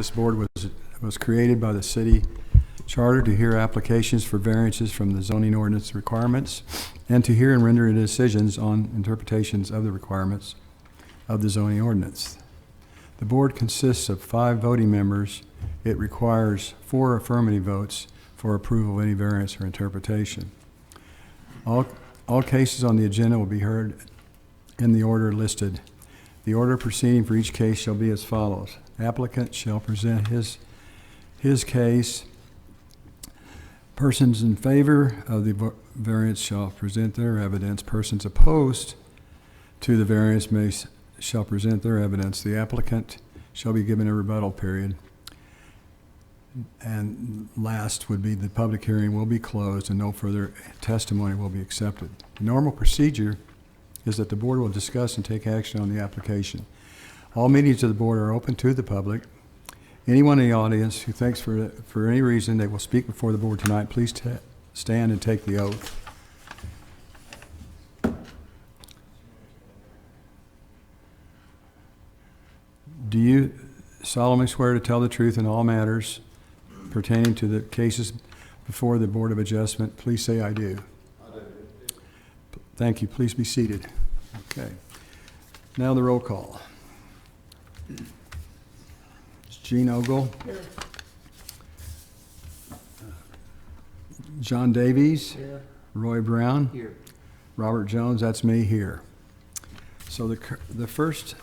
This board was created by the city charter to hear applications for variances from the zoning ordinance requirements and to hear and render decisions on interpretations of the requirements of the zoning ordinance. The board consists of 5 voting members. It requires 4 affirmative votes for approval of any variance or interpretation. All cases on the agenda will be heard in the order listed. The order of proceeding for each case shall be as follows. Applicant shall present his case. Persons in favor of the variance shall present their evidence. Persons opposed to the variance shall present their evidence. The applicant shall be given a rebuttal period. And last would be the public hearing will be closed and no further testimony will be accepted. The normal procedure is that the board will discuss and take action on the application. All meetings of the board are open to the public. Anyone in the audience who thinks for any reason they will speak before the board tonight, please stand and take the oath. Do you solemnly swear to tell the truth in all matters pertaining to the cases before the Board of Adjustment? Please say, I do. I do. Thank you. Please be seated. Okay. Now the roll call. Gene Ogle. Here. John Davies. Here. Roy Brown. Here. Robert Jones, that's me, here. So the first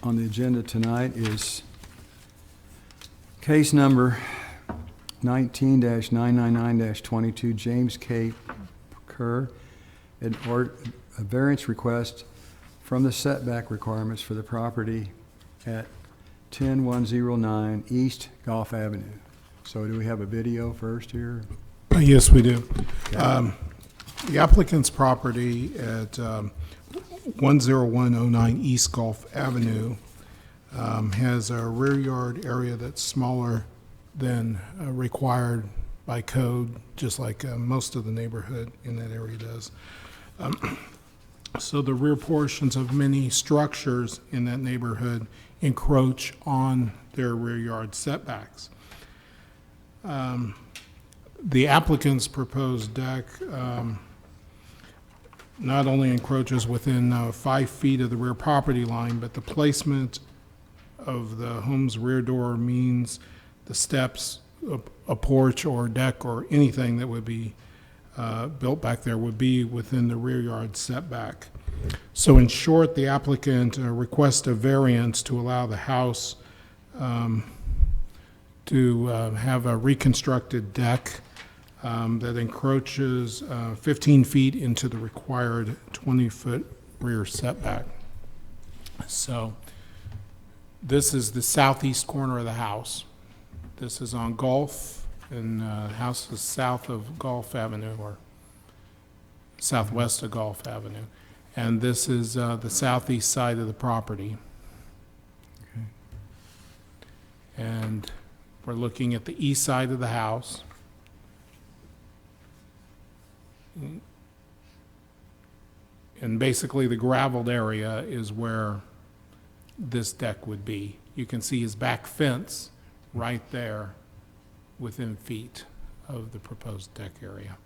on the agenda tonight is case number 19-999-22, James K. Kerr, a variance request from the setback requirements for the property at 10109 East Gulf Avenue. So do we have a video first here? Yes, we do. Okay. The applicant's property at 10109 East Gulf Avenue has a rear yard area that's smaller than required by code, just like most of the neighborhood in that area does. So the rear portions of many structures in that neighborhood encroach on their rear yard setbacks. The applicant's proposed deck not only encroaches within 5 feet of the rear property line, but the placement of the home's rear door means the steps, a porch or deck or anything that would be built back there would be within the rear yard setback. So in short, the applicant requests a variance to allow the house to have a reconstructed deck that encroaches 15 feet into the required 20-foot rear setback. So this is the southeast corner of the house. This is on Gulf, and the house is south of Gulf Avenue, or southwest of Gulf Avenue. And this is the southeast side of the property. Okay. And we're looking at the east side of the house. And basically the graveled area is where this deck would be. You can see his back fence right there within feet of the proposed deck area.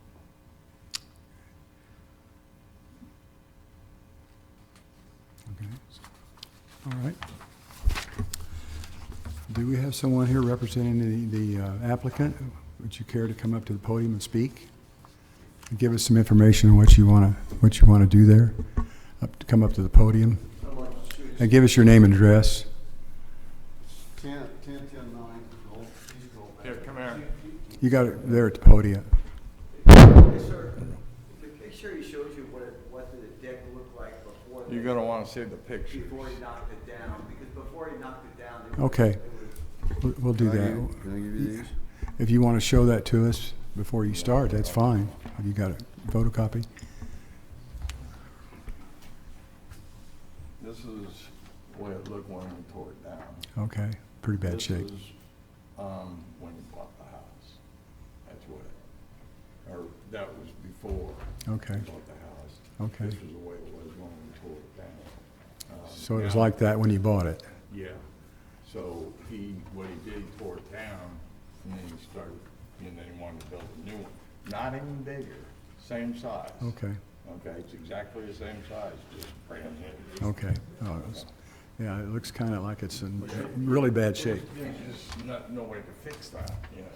Okay. All right. Do we have someone here representing the applicant? Would you care to come up to the podium and speak? And give us some information on what you want to do there. Come up to the podium. And give us your name and address. 10-10-9 Here, come here. You got it there at the podium. Yes, sir. Make sure he shows you what the deck looked like before. You're gonna want to see the pictures. Before he knocked it down, because before he knocked it down. Okay. We'll do that. Can I give you these? If you want to show that to us before you start, that's fine. Have you got a photocopy? This is the way it looked when we tore it down. Okay. Pretty bad This shape. is, when you bought the house. That's what, or that was before Okay. you bought the house. Okay. This is the way it was when we tore it down. So it was now- like that when you bought it. Yeah. So what he did, he tore it down, and then he started, and then he wanted to build a new one. Not even bigger, same size. Okay, Okay, it's exactly the same size, just brand new. okay. Oh, yeah, it looks kind of like it's in really bad shape. There's just no way to fix that, you know?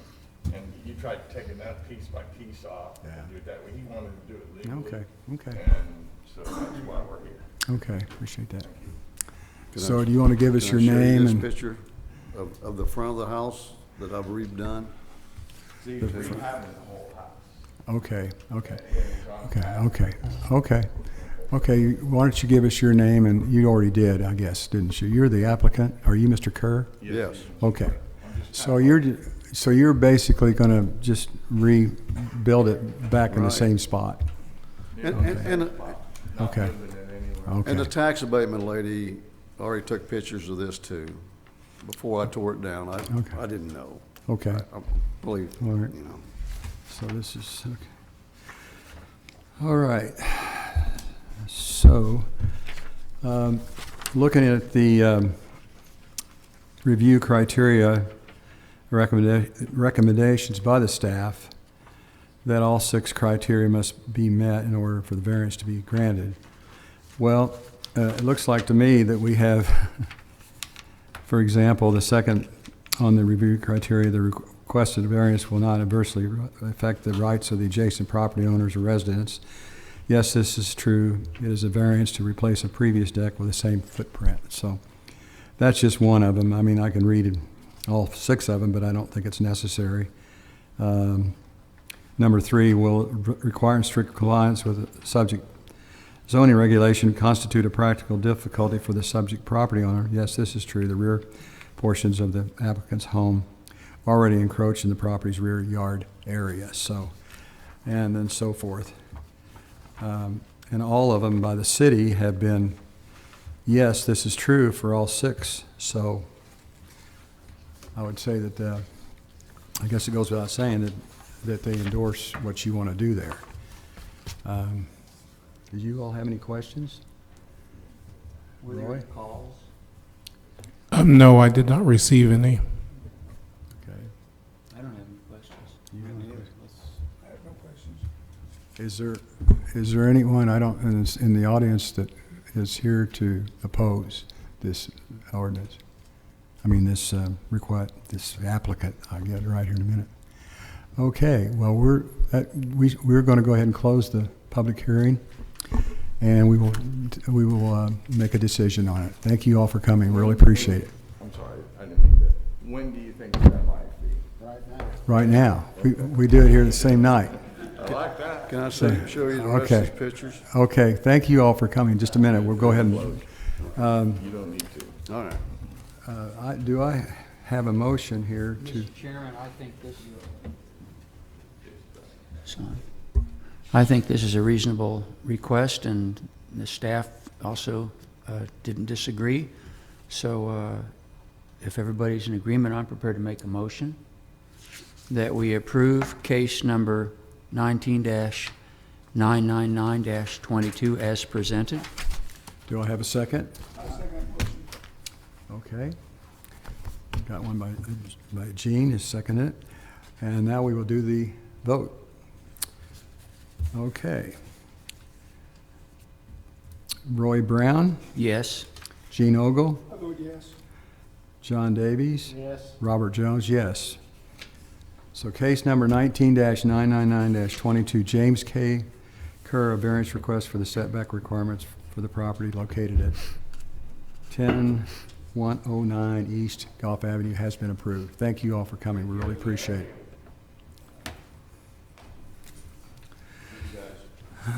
And you tried taking that piece by piece off Yeah. and do it that way. He wanted to do it legally. Okay, okay, And so that's why we're here. okay, appreciate that. Can I- So do you want to give us Can your I show you name this and? picture of the front of the house that I've redone? See, we're having the whole house. Okay, okay, And it's on okay, okay, okay. Okay, why don't you give us your name, and you already did, I guess, didn't you? You're the applicant, are you Mr. Kerr? Yes. Okay, so you're basically gonna just rebuild it back in the Right. same spot? And, Not Okay. moving it anywhere. and the Okay, tax abatement lady already took pictures of this too. Before I tore it down, Okay. I didn't know. okay, I believe, All right. you know. so this is, okay. All right. So, looking at the review criteria, recommendations by the staff, that all 6 criteria must be met in order for the variance to be granted. Well, it looks like to me that we have, for example, the second on the review criteria, the requested variance will not adversely affect the rights of the adjacent property owners or residents. Yes, this is true. It is a variance to replace a previous deck with the same footprint. So that's just one of them. I mean, I can read all 6 of them, but I don't think it's necessary. Number 3, will require strict compliance with the subject zoning regulation constitute a practical difficulty for the subject property owner. Yes, this is true. The rear portions of the applicant's home already encroach in the property's rear yard area. So, and then so forth. And all of them by the city have been, yes, this is true for all 6. So I would say that, I guess it goes without saying that they endorse what you want to do there. Did you all have any questions? Were there Roy? calls? No, I did not receive any. Okay. I don't have any questions. You have any questions? I have no questions. Is there anyone in the audience that is here to oppose this ordinance? I mean, this this applicant. I'll get it right here in a minute. Okay. Well, we're going to go ahead and close the public hearing, and we will make a decision on it. Thank you all for coming. Really appreciate it. I'm sorry, I didn't mean that. When do you think that might be? Right now, we do it here the same night. I like that. Can I show you the rest of these pictures? Okay. Thank you all for coming. Just a minute. We'll go ahead and. You don't need to. All right. Do I have a motion here to? Mr. Chairman, I think this is a reasonable request, and the staff also didn't disagree. So if everybody's in agreement, I'm prepared to make a motion that we approve case number 19-999-22 as presented. Do I have a second? Okay. Got one by Gene, is seconded it. And now we will do the vote. Okay. Roy Brown, Yes. Gene Ogle, I vote yes. John Davies, Yes. Robert Jones, yes. So case number 19-999-22, James K. Kerr, a variance request for the setback requirements for the property located at 10109 East Gulf Avenue has been approved. Thank you all for coming. We really appreciate it.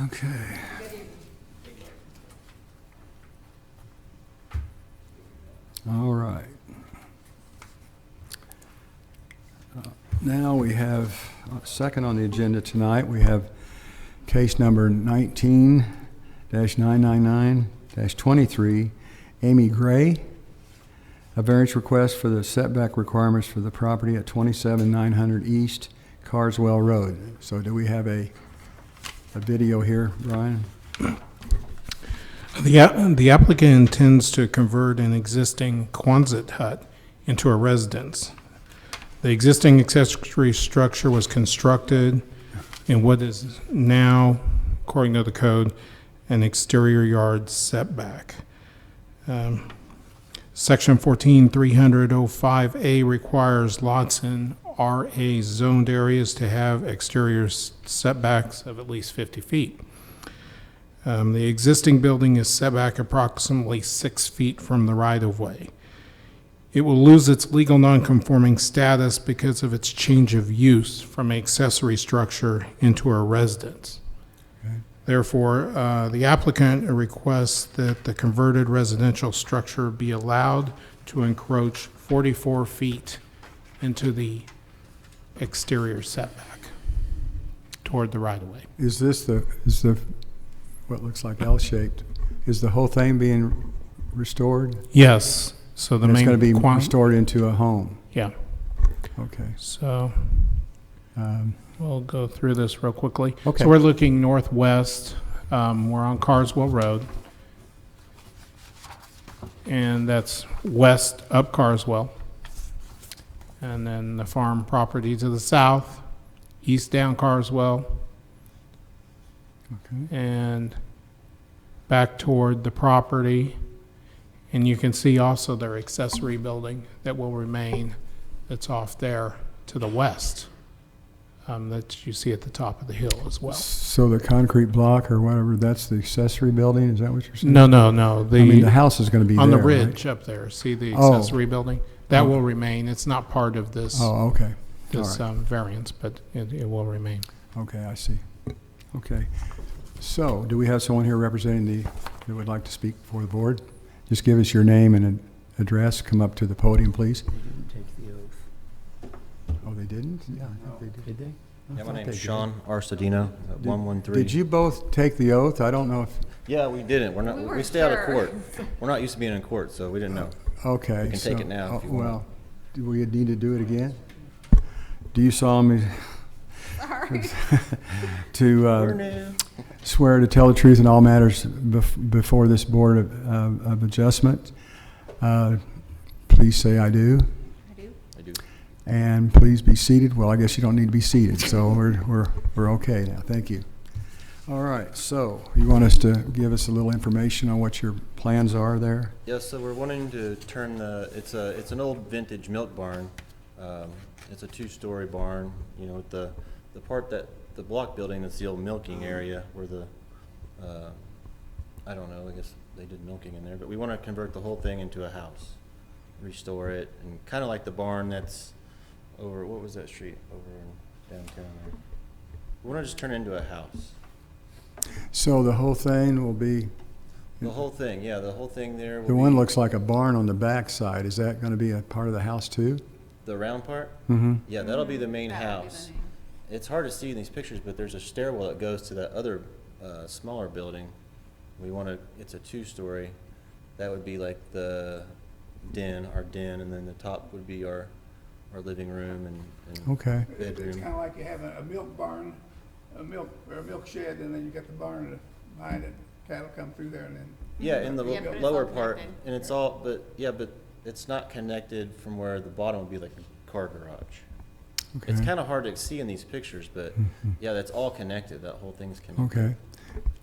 Okay. All right. Now we have, second on the agenda tonight, we have case number 19-999-23, Amy Gray, a variance request for the setback requirements for the property at 27900 East Carswell Road. So do we have a video here, Brian? The applicant intends to convert an existing Quonset hut into a residence. The existing accessory structure was constructed in what is now, according to the code, an exterior yard setback. Section 14-300-05A requires lots in RA zoned areas to have exterior setbacks of at least 50 feet. The existing building is set back approximately 6 feet from the right-of-way. It will lose its legal nonconforming status because of its change of use from an accessory structure into a residence. Therefore, the applicant requests that the converted residential structure be allowed to encroach 44 feet into the exterior setback toward the right-of-way. Is the, what looks like L-shaped, is the whole thing being restored? Yes, so the And main. it's going to be quan- restored into a home? Yeah, Okay. so we'll go through this real quickly. Okay. So we're looking northwest, we're on Carswell Road. And that's west up Carswell. And then the farm property to the south, east down Carswell, Okay. and back toward the property. And you can see also their accessory building that will remain, that's off there to the west, that you see at the top of the hill as well. So the concrete block or whatever, that's the accessory building, is that what you're saying? No, no, I mean, the the, house is going to be on the there, right? ridge up there, see the Oh. accessory building? That Oh. will remain, it's not part of this, Oh, okay. All this right. variance, but it will remain. Okay, I see. Okay. So, do we have someone here representing that would like to speak for the board? Just give us your name and an address. Come up to the podium, please. They didn't take the oath, Oh, they didn't? Yeah, I think they did. did they? Yeah, my thought name's they did. Sean Arcedino, at Did- 113. Did you both take the oath? I don't know if, Yeah, we didn't. We're not, we stay out of court. We're not used to being in court, so we didn't know. okay. We can take so- it now if oh, you want. Well, do we need to do it again? Do you solemnly to We're new. swear to tell the truth in all matters before this Board of Adjustment? Please say, "I do." I do. And please be seated. Well, I guess you don't need to be seated, so we're okay now. Thank you. All right, so you want us to give us a little information on what your plans are there? Yes, so we're wanting to turn it's an old vintage milk barn. It's a two-story barn, you know, the part that, the block building that's the old milking area where the, I don't know, I guess they did milking in there, but we want to convert the whole thing into a house, restore it, and kind of like the barn that's over, what was that street over in downtown there? We want to just turn it into a house. So the whole thing will be, The whole thing, yeah, the whole thing there will the one be looks like a barn on the back side. Is that going to be a part of the house too? the round part. Mm-hmm. Yeah, that'll be the main house. It's hard to see in these pictures, but there's a stairwell that goes to that other smaller building. We want to, it's a two-story. That would be like the den, our den, and then the top would be our living room and Okay. It's bedroom. kind of like you have a milk barn, a milk shed, and then you got the barn behind it. Cattle come through there and then. Yeah, in the Yeah, but it's lower all part, connected. and it's all, but it's not connected from where the bottom would be like a car garage. It's Okay. kind of hard to see in these pictures, but yeah, that's all connected. That whole thing's connected.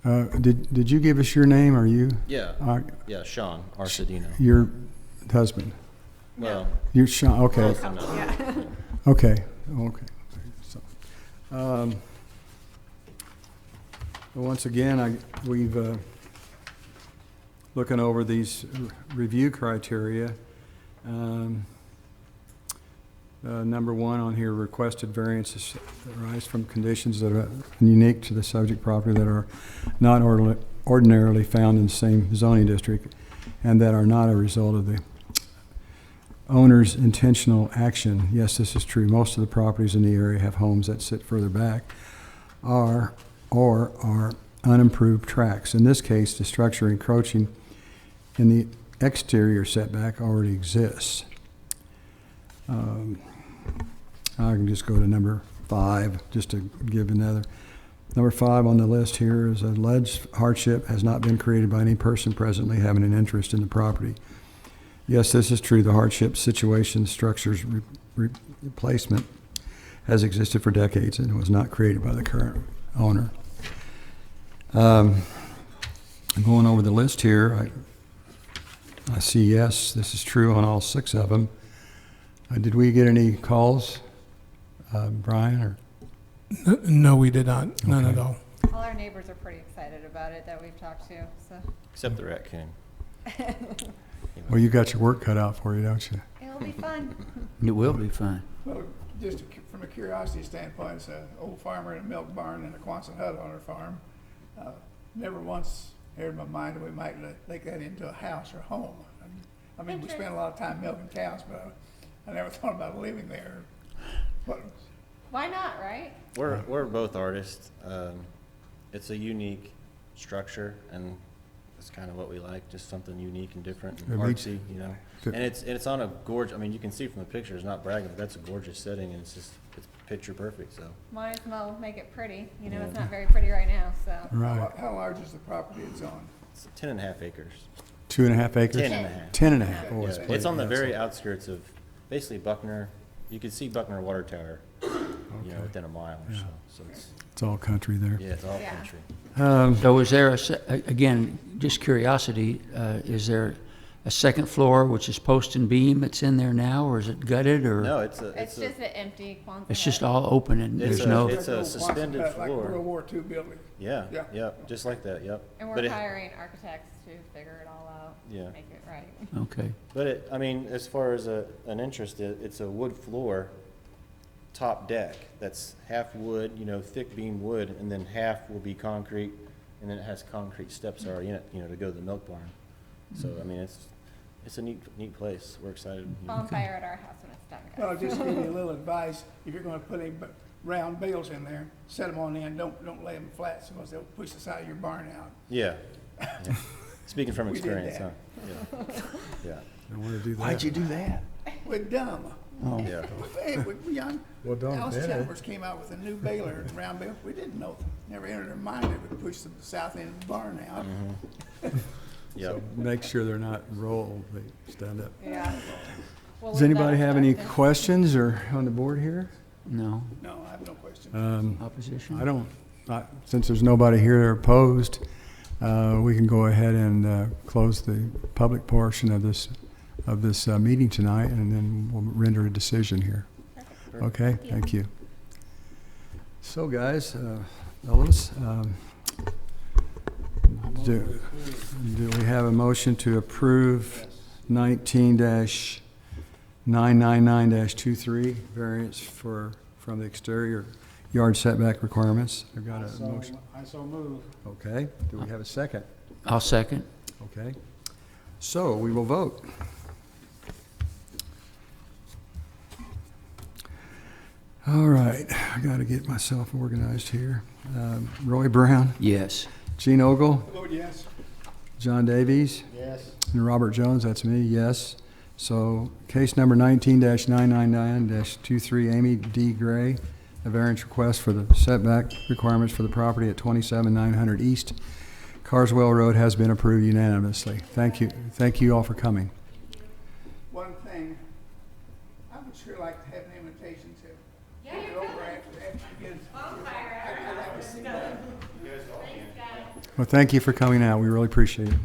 Okay. Did you give us your name? Are you Yeah, yeah, Sean Arcedino. your husband? Well, You're Sean. Okay. close enough. Okay. Okay. So, well, once again, we've looking over these review criteria. Number one on here, requested variances arise from conditions that are unique to the subject property that are not ordinarily found in the same zoning district and that are not a result of the owner's intentional action. Yes, this is true. Most of the properties in the area have homes that sit further back or are unimproved tracts. In this case, the structure encroaching in the exterior setback already exists. I can just go to number 5, just to give another. Number 5 on the list here is alleged hardship has not been created by any person presently having an interest in the property. Yes, this is true. The hardship situation structures replacement has existed for decades and was not created by the current owner. Going over the list here, I see yes, this is true on all 6 of them. Did we get any calls, Brian, or? No, we did not, none at Okay. all. All our neighbors are pretty excited about it that we've talked to, so Except the raccoon. Well, you got your work cut out for you, don't you? it'll be fun. It will be fun. Well, just from a curiosity standpoint, it's an old farmer in a milk barn and a Quonset hut on her farm. Never once heard in my mind that we might make that into a house or home. I mean, we spend a lot of time milking cows, but I never thought about living there. But Why not, right? We're both artists. It's a unique structure, and that's kind of what we like, just something unique and different and It meets- artsy, you know. Good. And it's on a gorgeous, I mean, you can see from the pictures, not bragging, but that's a gorgeous setting, and it's picture perfect, so. Might as well make it pretty. You know, it's Yeah. not very pretty right now, so. Right. how large is the property it's on? It's 10.5 acres. 2.5 acres? 10.5. 10.5. Oh, Yeah, it's it's on the pretty- very outskirts of, basically Buckner. You can see Buckner Water Tower, you know, Okay. within a mile or so. So It's all country there. yeah, it's all Yeah. country. So is there again, just curiosity, is there a second floor which is post and beam that's in there now, or is it gutted, or? No, It's just an empty Quonset It's just hut. all open and It's there's a- no, it's a Like suspended Like a floor. World War II building. Yeah, Yeah. yep, just like that, yep. And But we're it- hiring architects to figure it all out. Yeah. Make it right. okay. But it, I mean, as far as an interest, it's a wood floor top deck that's half wood, you know, thick beam wood, and then half will be concrete, and then it has concrete steps already in it, you know, to go to the milk barn. So, I mean, it's a neat place. We're excited. you know. Bonfire at our house when it's done, guys. Well, just to give you a little advice, if you're gonna put any round bales in there, set them on end, don't lay them flat, so they'll push the side of your barn out. Yeah. Yeah. Speaking from We did experience, huh? that. Yeah. I want to do that. Why'd you do that? We're dumb. Oh, Yeah. Hey, we're young. Well done, Alice Ben. Chalmers came out with a new baler, round bale. We didn't know, never entered our mind it would push the south end of the barn out. Yep. Make sure they're not rolled, they stand up. Yeah. We'll Does leave anybody that have any up to- questions or on the board here? no, No, I have no question. opposition? I don't, since there's nobody here opposed, we can go ahead and close the public portion of this meeting tonight, and then we'll render a decision here. Okay, thank you. So, guys, fellows, do we have a motion to approve 19-999-23 variance from the exterior yard setback requirements? I've got a motion. I so move. Okay, do we have a second? I'll second. Okay, so we will vote. All right, I got to get myself organized here. Roy Brown, Yes. Gene Ogle, Vote yes. John Davies, Yes. and Robert Jones, that's me, yes. So case number 19-999-23, Amy D. Gray, a variance request for the setback requirements for the property at 27900 East Carswell Road has been approved unanimously. Thank you all for coming. One thing, I would sure like to have an invitation to take it over after you get. I'd like to see that. Well, thank you for coming out, we really appreciate it.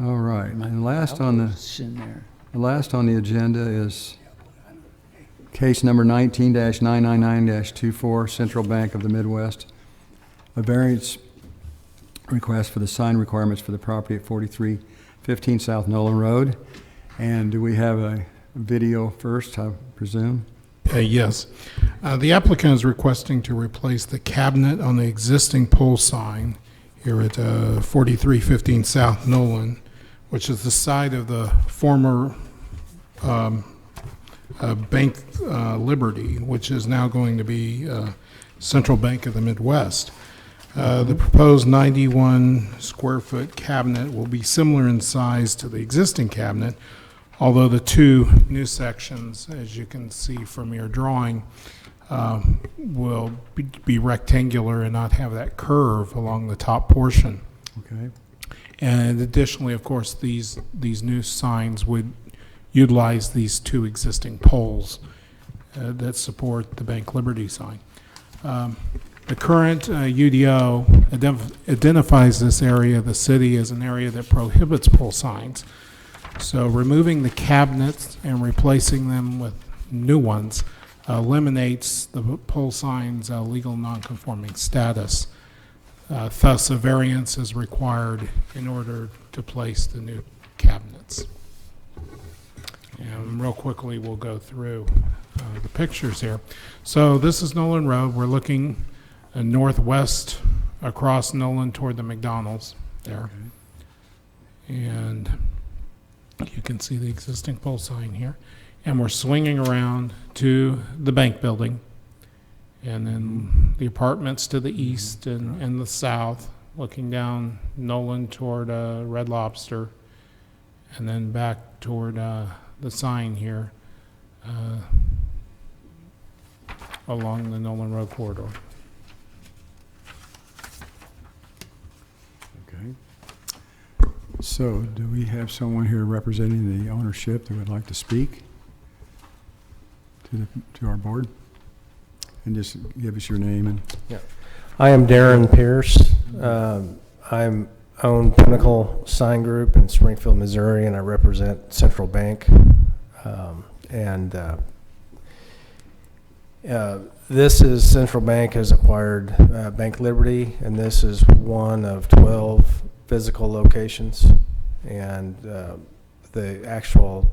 All right, and last on It's in there. the agenda is case number 19-999-24, Central Bank of the Midwest, a variance request for the sign requirements for the property at 4315 South Nolan Road. And do we have a video first, I presume? Yes. The applicant is requesting to replace the cabinet on the existing pole sign here at 4315 South Nolan, which is the site of the former Bank Liberty, which is now going to be Central Bank of the Midwest. The proposed 91 square foot cabinet will be similar in size to the existing cabinet, although the two new sections, as you can see from your drawing, will be rectangular and not have that curve along the top portion. Okay. And additionally, of course, these new signs would utilize these two existing poles that support the Bank Liberty sign. The current UDO identifies this area of the city as an area that prohibits pole signs. So removing the cabinets and replacing them with new ones eliminates the pole sign's legal nonconforming status. Thus, a variance is required in order to place the new cabinets. And real quickly, we'll go through the pictures here. So this is Nolan Road. We're looking northwest across Nolan toward the McDonald's there. And you can see the existing pole sign here. And we're swinging around to the bank building. And then the apartments to the east and the south, looking down Nolan toward Red Lobster. And then back toward the sign here along the Nolan Road corridor. Okay. So, do we have someone here representing the ownership that would like to speak to our board? And just give us your name and... I am Darren Pierce. I own Pinnacle Sign Group in Springfield, Missouri, and I represent Central Bank. This is Central Bank has acquired Bank Liberty, and this is one of 12 physical locations. And the actual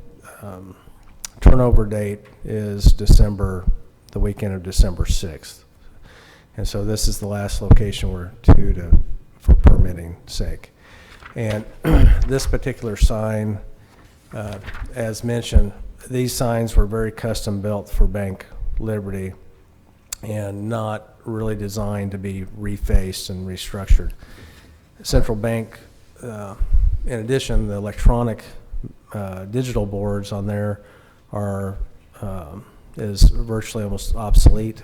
turnover date is the weekend of December 6th. And so this is the last location we're for permitting sake. And this particular sign, as mentioned, these signs were very custom built for Bank Liberty and not really designed to be refaced and restructured. Central Bank, in addition, the electronic digital boards on there is virtually almost obsolete,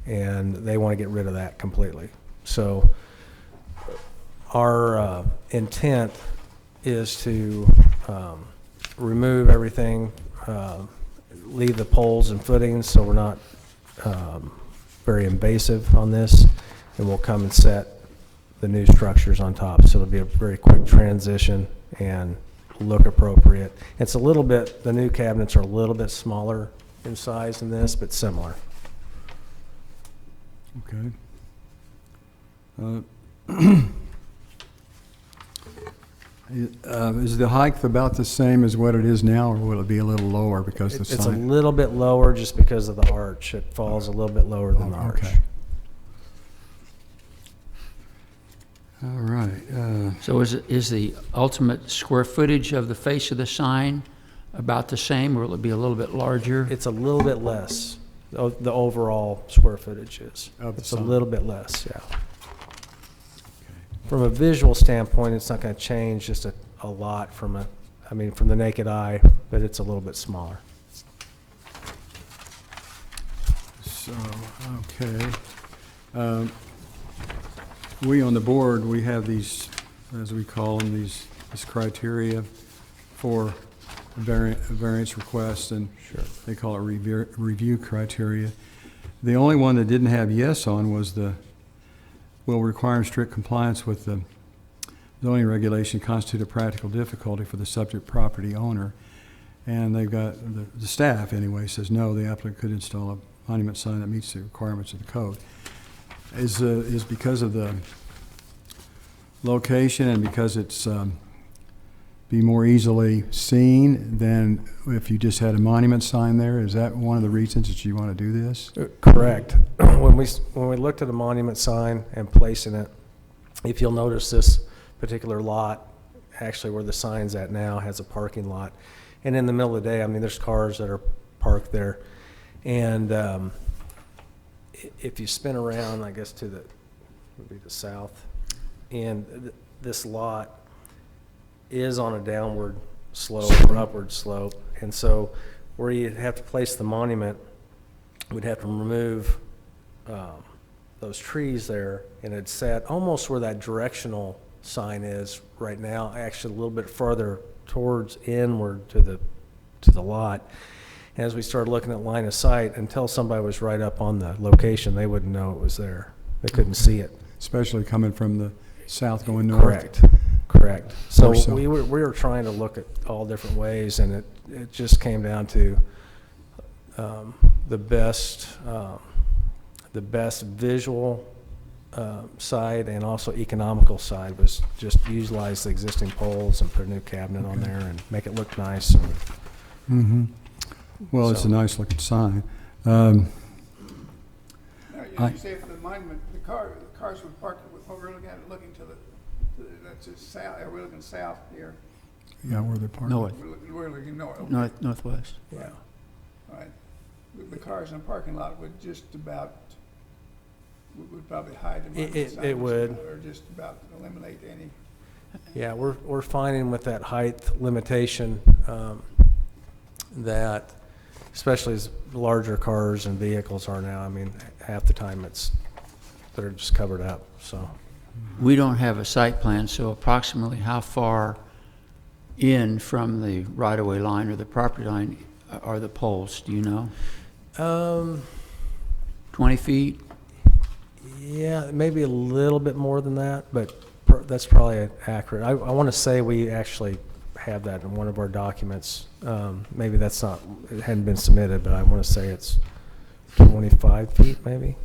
and they want to get rid of that completely. So our intent is to remove everything, leave the poles and footings so we're not very invasive on this, and we'll come and set the new structures on top. So it'll be a very quick transition and look appropriate. It's a little bit, the new cabinets are a little bit smaller in size than this, but similar. Okay. Is the height about the same as what it is now, or will it be a little lower because the It's a sign? little bit lower just because of the arch. It falls a little bit lower than the arch. Okay. All right. So is the ultimate square footage of the face of the sign about the same, or will it be a little bit larger? It's a little bit less. The overall square footage is. Of the It's a sign. little bit less, yeah. From a visual standpoint, it's not going to change just a lot from the naked eye, but it's a little bit smaller. So, okay. We on the board, we have these, as we call them, this criteria for variance requests, and they call it review criteria. The only one that didn't have yes on was will require strict compliance with the zoning regulation constitute a practical difficulty for the subject property owner. And they've got, the staff anyway says no, the applicant could install a monument sign that meets the requirements of the code. Is because of the location and because it's be more easily seen than if you just had a monument sign there? Is that one of the reasons that you want to do this? Correct. When we looked at a monument sign and placing it, if you'll notice this particular lot, actually where the sign's at now, has a parking lot. And in the middle of the day, there's cars that are parked there. And if you spin around, I guess would be the south, and this lot is on a downward slope or upward slope. And so where you'd have to place the monument, we'd have to remove those trees there, and it'd set almost where that directional sign is right now, actually a little bit further towards inward to the lot. And as we started looking at line of sight, until somebody was right up on the location, they wouldn't know it was there. They couldn't see it. Especially coming from the south going north. Correct. So Or so. we were trying to look at all different ways, and it just came down to the best visual side and also economical side was just utilize the existing poles and put a new cabinet on there and make it look nice. Mm-hmm. Well, it's a So- nice looking sign. Now, I- you say for the monument, the cars would park, we're looking at it, looking to the, that's just south, we're looking south here. Yeah, where they're parked. North, We're looking north. okay. northwest. Yeah. All right. The cars in the parking lot would just about, would probably hide the monument sign. It would. Or just about eliminate any. Yeah, we're finding with that height limitation that, especially as larger cars and vehicles are now, I mean, half the time they're just covered up, so. We don't have a site plan, so approximately how far in from the right-of-way line or the property line are the poles, do you know? 20 feet? Yeah, maybe a little bit more than that, but that's probably accurate. I want to say we actually have that in one of our documents. Maybe that's not, it hadn't been submitted, but I want to say it's 25 feet, maybe.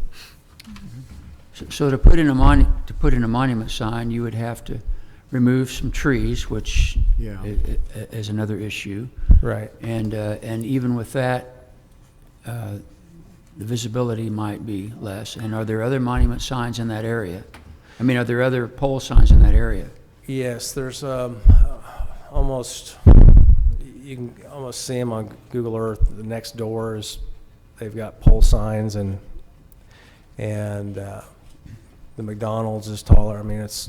So to put in a monument sign, you would have to remove some trees, which Yeah. is another issue. Right. And even with that, the visibility might be less. And are there other monument signs in that area? I mean, are there other pole signs in that area? Yes, there's almost, you can almost see them on Google Earth. The next door is, they've got pole signs, and the McDonald's is taller. I mean, it's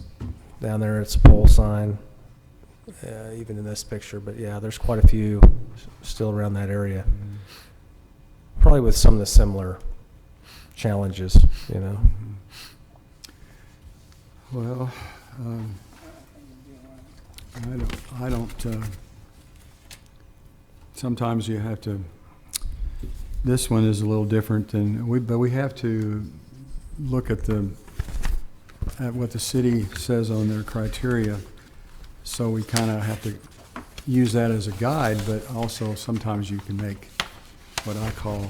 down there, it's a pole sign, even in this picture. But yeah, there's quite a few still around that area. Probably with some of the similar challenges, you know. Well, I don't, sometimes you have to, this one is a little different than, but we have to look at what the city says on their criteria. So we kind of have to use that as a guide, but also sometimes you can make what I call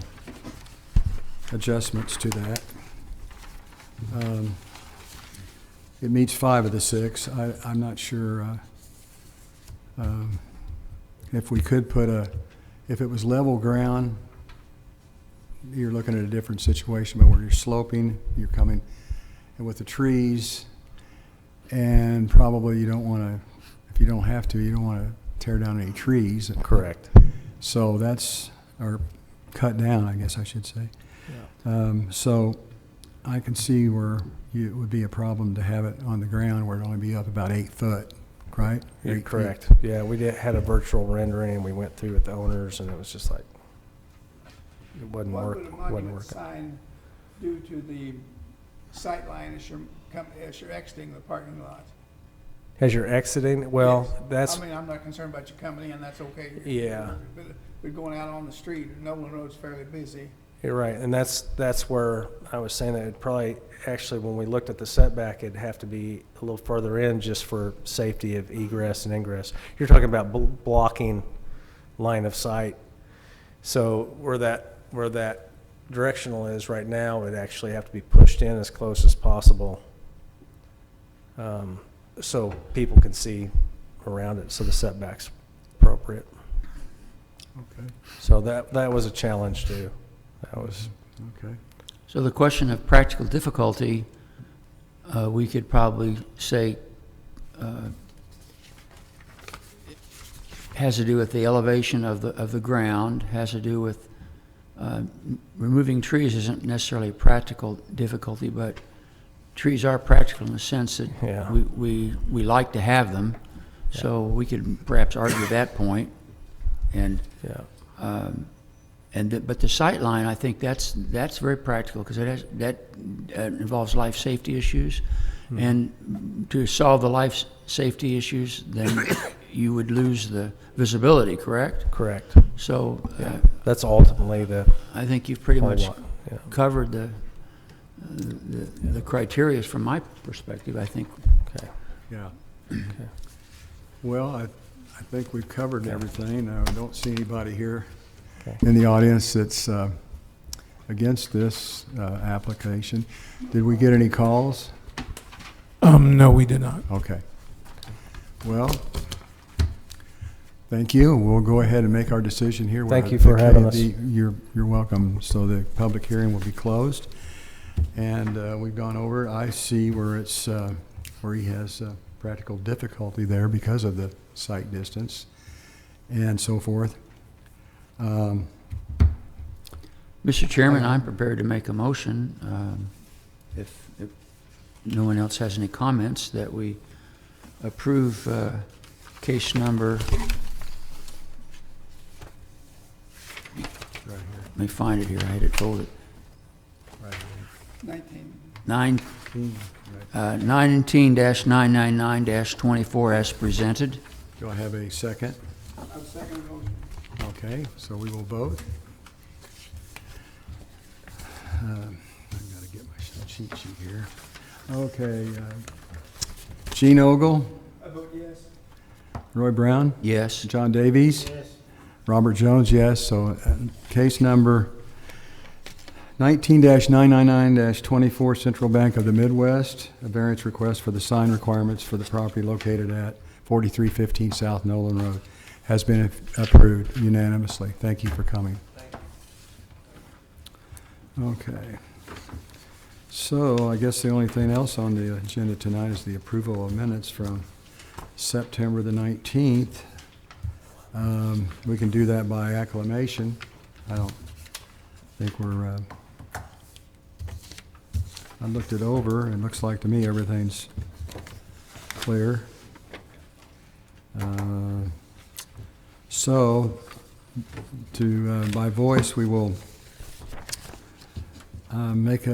adjustments to that. It meets 5 of the 6. I'm not sure if we could put if it was level ground, you're looking at a different situation, but where you're sloping, you're coming, and with the trees, and probably you don't want to, if you don't have to, you don't want to tear down any trees. Correct. So that's, or cut down, I guess I should say. So I can see where it would be a problem to have it on the ground where it'd only be up about 8 foot, right? You're 8 feet. correct. Yeah, we had a virtual rendering, and we went through with the owners, and it was just like, it wasn't What would a wasn't monument working. sign do to the sight line as you're exiting the parking lot? As you're exiting, well, Yes. that's, I mean, I'm not concerned about you coming in, that's okay. Yeah. But going out on the street, Nolan Road's fairly busy. you're right, and that's where I was saying that it'd probably, actually, when we looked at the setback, it'd have to be a little further in just for safety of egress and ingress. You're talking about blocking line of sight. So where that directional is right now, it'd actually have to be pushed in as close as possible, so people can see around it, so the setback's appropriate. Okay, So that was a challenge too. That was, okay. So the question of practical difficulty, we could probably say has to do with the elevation of the ground, has to do with removing trees isn't necessarily a practical difficulty, but trees are practical in the sense that Yeah. we like to have them. So we could perhaps argue that point. And yeah. but the sight line, I think that's very practical because that involves life safety issues, And to solve the life safety issues, then you would lose the visibility, correct? Correct. So That's ultimately the I think you've pretty whole much lot. Yeah. covered the criteria from my perspective, I think. Okay. Yeah. Well, I think we've covered everything. I don't see anybody here Okay. in the audience that's against this application. Did we get any calls? No, we did not. Okay. Well, thank you. We'll go ahead and make our decision here. Thank you for having us. You're welcome. So the public hearing will be closed. And we've gone over, I see where it's, where he has practical difficulty there because of the site distance and so forth. Mr. Chairman, I'm prepared to make a motion, if no one else has any comments, that we approve case number, Right here, let me find it here, I had it folded, right here. 19. 19-999-24 as presented. Do I have a second? I'll second the motion. Okay, so we will vote. I've got to get my cheat sheet here. Okay, Gene Ogle, I vote yes. Roy Brown, Yes. John Davies, Yes. Robert Jones, yes. So case number 19-999-24 Central Bank of the Midwest, a variance request for the sign requirements for the property located at 4315 South Nolan Road has been approved unanimously. Thank you for coming. Okay. So I guess the only thing else on the agenda tonight is the approval of minutes from September the 19th. We can do that by acclamation. I don't think we're, I looked it over, and it looks like to me everything's clear. So, by voice, we will make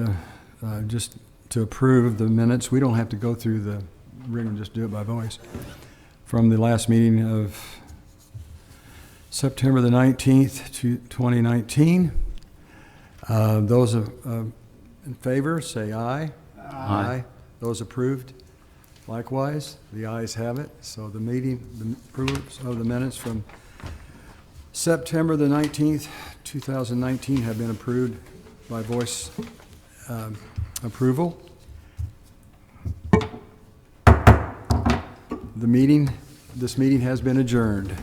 just to approve the minutes. We don't have to go through the, we're going to just do it by voice. From the last meeting of September the 19th, 2019. Those in favor, say aye. Aye. Those approved, likewise. The ayes have it. So the approves of the minutes from September the 19th, 2019 have been approved by voice approval. This meeting has been adjourned.